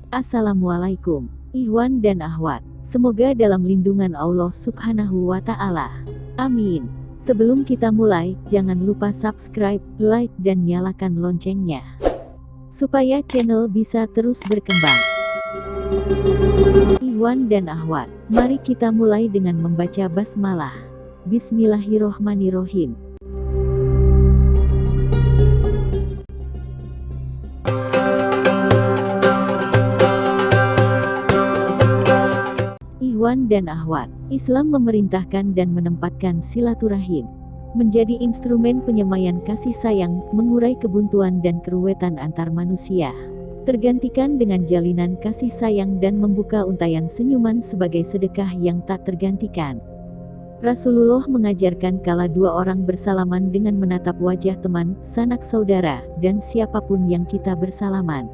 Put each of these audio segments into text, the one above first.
Assalamualaikum, Ikhwan dan Akhwat. Semoga dalam lindungan Allah Subhanahu wa Ta'ala. Amin. Sebelum kita mulai, jangan lupa subscribe, like, dan nyalakan loncengnya, supaya channel bisa terus berkembang. Ikhwan dan Akhwat, mari kita mulai dengan membaca basmalah. Bismillahirrohmanirrohim. Ikhwan dan Akhwat, Islam memerintahkan dan menempatkan silaturahim menjadi instrumen penyemaian kasih sayang, mengurai kebuntuan dan keruwetan antar manusia, tergantikan dengan jalinan kasih sayang dan membuka untayan senyuman sebagai sedekah yang tak tergantikan. Rasulullah mengajarkan kala dua orang bersalaman dengan menatap wajah teman, sanak saudara, dan siapapun yang kita bersalaman.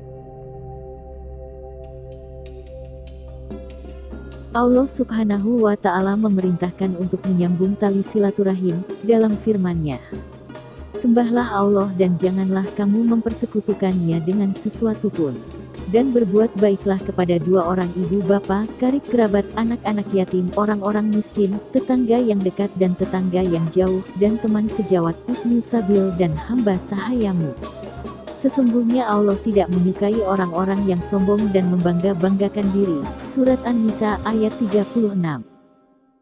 Allah Subhanahu wa Ta'ala memerintahkan untuk menyambung tali silaturahim dalam firman-Nya. Sembahlah Allah dan janganlah kamu mempersekutukannya dengan sesuatu pun. Dan berbuat baiklah kepada dua orang ibu bapa, karib kerabat, anak-anak yatim, orang-orang miskin, tetangga yang dekat dan tetangga yang jauh, dan teman sejawat, ibnu sabil dan hamba sahayamu. Sesungguhnya Allah tidak menyukai orang-orang yang sombong dan membangga-banggakan diri. Surat An-Nisa ayat 36.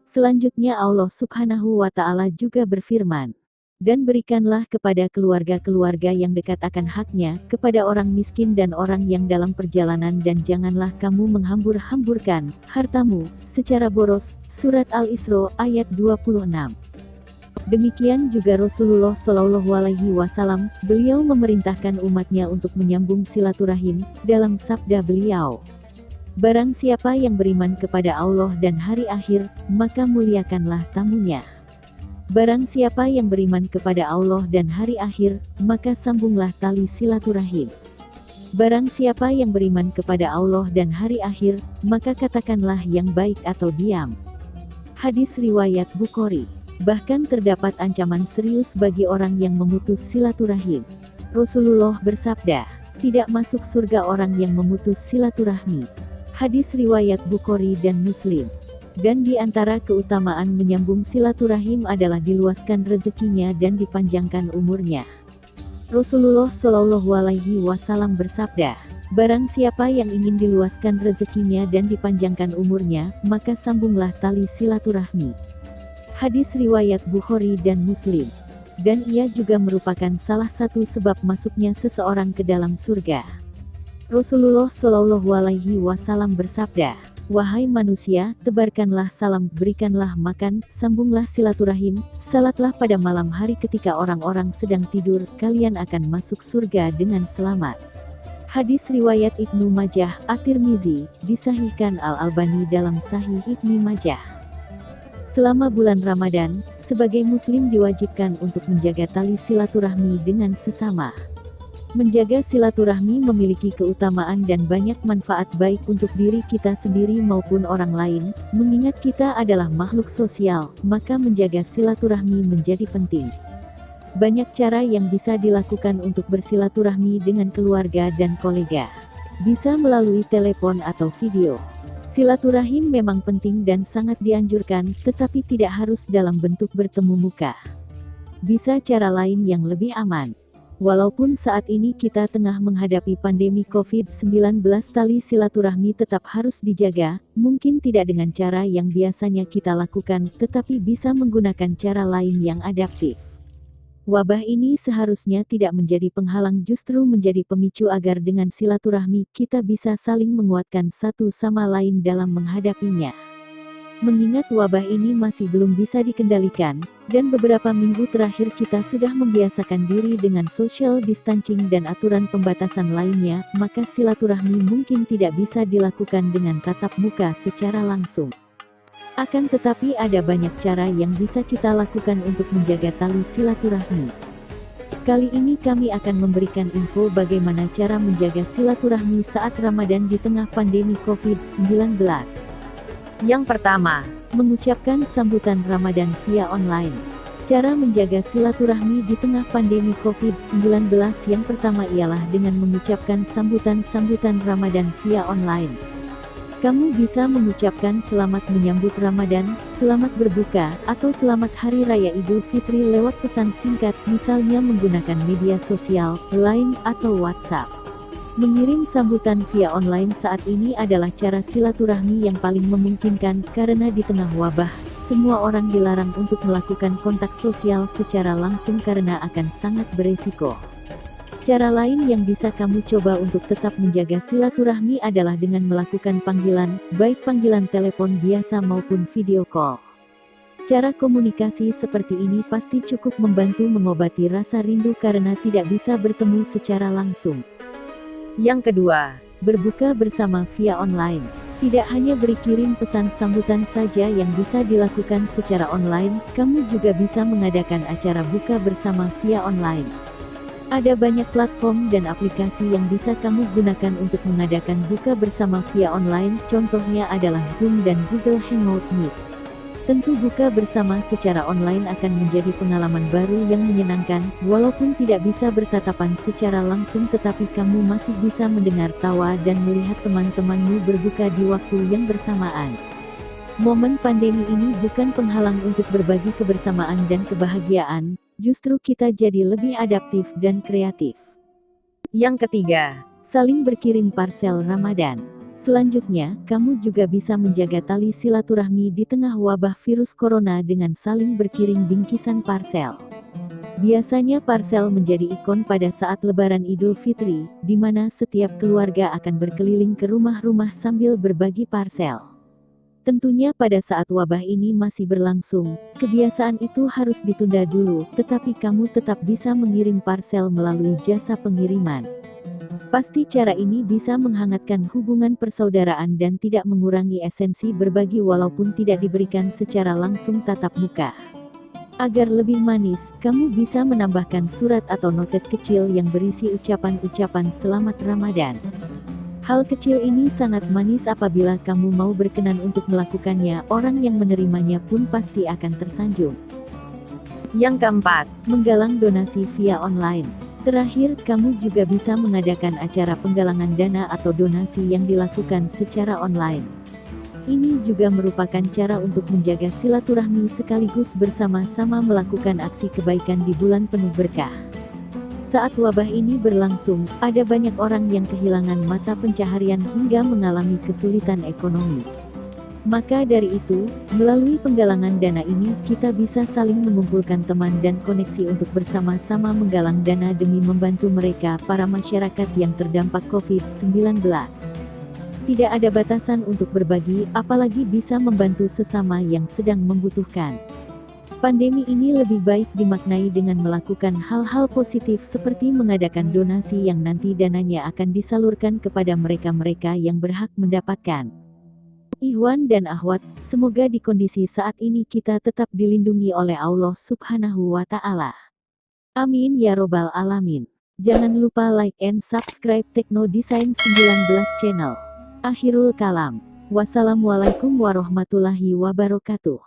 Selanjutnya Allah Subhanahu wa Ta'ala juga berfirman, dan berikanlah kepada keluarga-keluarga yang dekat akan haknya, kepada orang miskin dan orang yang dalam perjalanan, dan janganlah kamu menghambur-hamburkan hartamu secara boros. Surat Al-Isra ayat 26. Demikian juga Rasulullah Shallallahu Alaihi Wasallam, beliau memerintahkan umatnya untuk menyambung silaturahim, dalam sabda beliau, barang siapa yang beriman kepada Allah dan hari akhir, maka muliakanlah tamunya. Barang siapa yang beriman kepada Allah dan hari akhir, maka sambunglah tali silaturahim. Barang siapa yang beriman kepada Allah dan hari akhir, maka katakanlah yang baik atau diam. Hadis riwayat Bukhari. Bahkan terdapat ancaman serius bagi orang yang memutus silaturahim. Rasulullah bersabda, tidak masuk surga orang yang memutus silaturahmi. Hadis riwayat Bukhari dan Muslim. Dan di antara keutamaan menyambung silaturahim adalah diluaskan rezekinya dan dipanjangkan umurnya. Rasulullah Shallallahu Alaihi Wasallam bersabda, barang siapa yang ingin diluaskan rezekinya dan dipanjangkan umurnya, maka sambunglah tali silaturahmi. Hadis riwayat Bukhari dan Muslim. Dan ia juga merupakan salah satu sebab masuknya seseorang ke dalam surga. Rasulullah Shallallahu Alaihi Wasallam bersabda, wahai manusia, tebarkanlah salam, berikanlah makan, sambunglah silaturahim, salatlah pada malam hari ketika orang-orang sedang tidur, kalian akan masuk surga dengan selamat. Hadis riwayat Ibnu Majah, At-Tirmizi, disahihkan Al-Albani dalam Sahih Ibnu Majah. Selama bulan Ramadan, sebagai muslim diwajibkan untuk menjaga tali silaturahmi dengan sesama. Menjaga silaturahmi memiliki keutamaan dan banyak manfaat baik untuk diri kita sendiri maupun orang lain, mengingat kita adalah makhluk sosial, maka menjaga silaturahmi menjadi penting. Banyak cara yang bisa dilakukan untuk bersilaturahmi dengan keluarga dan kolega. Bisa melalui telepon atau video. Silaturahim memang penting dan sangat dianjurkan, tetapi tidak harus dalam bentuk bertemu muka. Bisa cara lain yang lebih aman. Walaupun saat ini kita tengah menghadapi pandemi COVID-19, tali silaturahmi tetap harus dijaga, mungkin tidak dengan cara yang biasanya kita lakukan, tetapi bisa menggunakan cara lain yang adaptif. Wabah ini seharusnya tidak menjadi penghalang, justru menjadi pemicu agar dengan silaturahmi kita bisa saling menguatkan satu sama lain dalam menghadapinya. Mengingat wabah ini masih belum bisa dikendalikan, dan beberapa minggu terakhir kita sudah membiasakan diri dengan social distancing dan aturan pembatasan lainnya, maka silaturahmi mungkin tidak bisa dilakukan dengan tatap muka secara langsung. Akan tetapi ada banyak cara yang bisa kita lakukan untuk menjaga tali silaturahmi. Kali ini kami akan memberikan info bagaimana cara menjaga silaturahmi saat Ramadan di tengah pandemi COVID-19. Yang pertama, mengucapkan sambutan Ramadan via online. Cara menjaga silaturahmi di tengah pandemi COVID-19 yang pertama ialah dengan mengucapkan sambutan-sambutan Ramadan via online. Kamu bisa mengucapkan selamat menyambut Ramadan, selamat berbuka, atau selamat Hari Raya Idul Fitri lewat pesan singkat, misalnya menggunakan media sosial, Line, atau WhatsApp. Mengirim sambutan via online saat ini adalah cara silaturahmi yang paling memungkinkan karena di tengah wabah, semua orang dilarang untuk melakukan kontak sosial secara langsung karena akan sangat beresiko. Cara lain yang bisa kamu coba untuk tetap menjaga silaturahmi adalah dengan melakukan panggilan, baik panggilan telepon biasa maupun video call. Cara komunikasi seperti ini pasti cukup membantu mengobati rasa rindu karena tidak bisa bertemu secara langsung. Yang kedua, berbuka bersama via online. Tidak hanya beri kirim pesan sambutan saja yang bisa dilakukan secara online, kamu juga bisa mengadakan acara buka bersama via online. Ada banyak platform dan aplikasi yang bisa kamu gunakan untuk mengadakan buka bersama via online, contohnya adalah Zoom dan Google Hangout Meet. Tentu buka bersama secara online akan menjadi pengalaman baru yang menyenangkan, walaupun tidak bisa bertatapan secara langsung tetapi kamu masih bisa mendengar tawa dan melihat teman-temanmu berbuka di waktu yang bersamaan. Momen pandemi ini bukan penghalang untuk berbagi kebersamaan dan kebahagiaan, justru kita jadi lebih adaptif dan kreatif. Yang ketiga, saling berkirim parcel Ramadan. Selanjutnya, kamu juga bisa menjaga tali silaturahmi di tengah wabah virus corona dengan saling berkirim bingkisan parcel. Biasanya parcel menjadi ikon pada saat Lebaran Idul Fitri, di mana setiap keluarga akan berkeliling ke rumah-rumah sambil berbagi parcel. Tentunya pada saat wabah ini masih berlangsung, kebiasaan itu harus ditunda dulu, tetapi kamu tetap bisa mengirim parcel melalui jasa pengiriman. Pasti cara ini bisa menghangatkan hubungan persaudaraan dan tidak mengurangi esensi berbagi walaupun tidak diberikan secara langsung tatap muka. Agar lebih manis, kamu bisa menambahkan surat atau notet kecil yang berisi ucapan-ucapan selamat Ramadan. Hal kecil ini sangat manis apabila kamu mau berkenan untuk melakukannya, orang yang menerimanya pun pasti akan tersanjung. Yang keempat, menggalang donasi via online. Terakhir, kamu juga bisa mengadakan acara penggalangan dana atau donasi yang dilakukan secara online. Ini juga merupakan cara untuk menjaga silaturahmi sekaligus bersama-sama melakukan aksi kebaikan di bulan penuh berkah. Saat wabah ini berlangsung, ada banyak orang yang kehilangan mata pencaharian hingga mengalami kesulitan ekonomi. Maka dari itu, melalui penggalangan dana ini, kita bisa saling mengumpulkan teman dan koneksi untuk bersama-sama menggalang dana demi membantu mereka, para masyarakat yang terdampak COVID-19. Tidak ada batasan untuk berbagi, apalagi bisa membantu sesama yang sedang membutuhkan. Pandemi ini lebih baik dimaknai dengan melakukan hal-hal positif seperti mengadakan donasi yang nanti dananya akan disalurkan kepada mereka-mereka yang berhak mendapatkan. Ikhwan dan akhwat, semoga di kondisi saat ini kita tetap dilindungi oleh Allah Subhanahu wa Ta'ala. Amin ya Robbal Alamin. Jangan lupa like and subscribe Tekno Design 19 channel. Akhirul kalam. Wassalamualaikum warahmatullahi wabarakatuh.